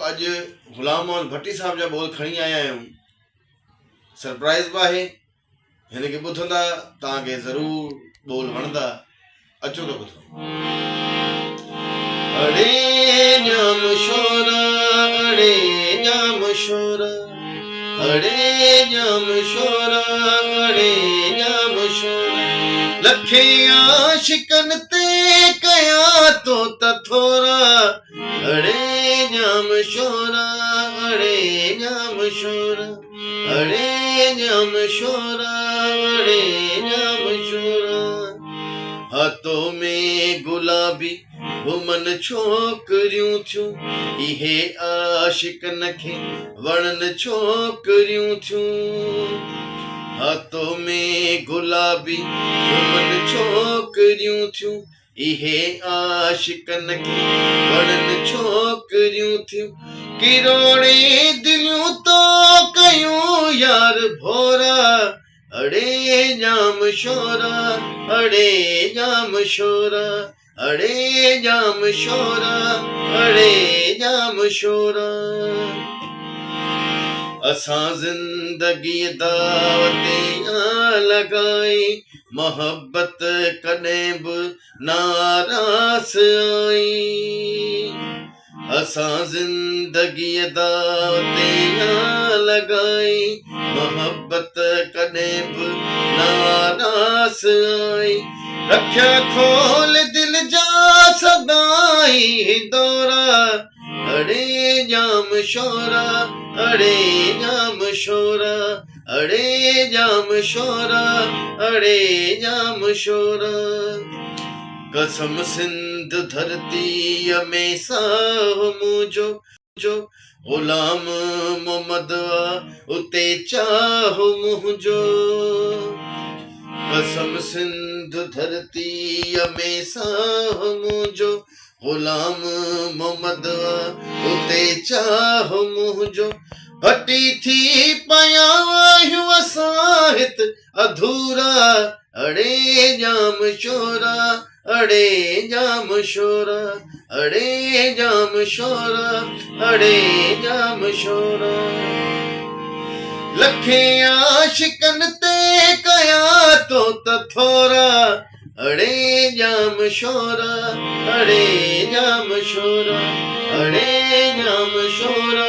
अज गुलाम मोहन भट्टी साहब जा बोल खणी आया आहियूं। सरप्राइज बि आहे, हिन खे ॿुधंदा तव्हांखे ज़रूर बोल वणंदा। अचो त ॿुधो। अड़े जाम शोरा, अड़े जाम शोरा, अड़े जाम शोरा, अड़े जाम शोरा, लखे आशिकन ते कया तो त थोरा। अड़े जाम शोरा, अड़े जाम शोरा, अड़े जाम शोरा, अड़े जाम शोरा, हाथों में गुलाबी घुमन छोकरियूं थियूं, इहे आशिकन खे वणन छोकरियूं थियूं। हाथों में गुलाबी घुमन छोकरियूं थियूं, इहे आशिकन खे वणन छोकरियूं थियूं। किरोड़े दिलियूं तो कयूं यार भोरा। अड़े जाम शोरा, अड़े जाम शोरा, अड़े जाम शोरा, अड़े जाम शोरा, असां ज़िंदगी दावते लगाई, मोहब्बत कॾहिं बि नारास आई। असां ज़िंदगी दावते लगाई, मोहब्बत कॾहिं बि नारास आई। रखिया खोल दिल जा सदाई दौरा। अड़े जाम शोरा, अड़े जाम शोरा, अड़े जाम शोरा, अड़े जाम शोरा, कसम सिंध धरतीअ में साहु मुंहिंजो जो गुलाम मोहम्मद उते चाहु मुंहिंजो। कसम सिंध धरतीअ में साहु मुंहिंजो गुलाम मोहम्मद उते चाहु मुंहिंजो। भटी थी पया आहियूं असां हित अधूरा। अड़े जाम शोरा, अड़े जाम शोरा, अड़े जाम शोरा, अड़े जाम शोरा, लखे आशिकन ते कया तो त थोरा। अड़े जाम शोरा, अड़े जाम शोरा, अड़े जाम शोरा,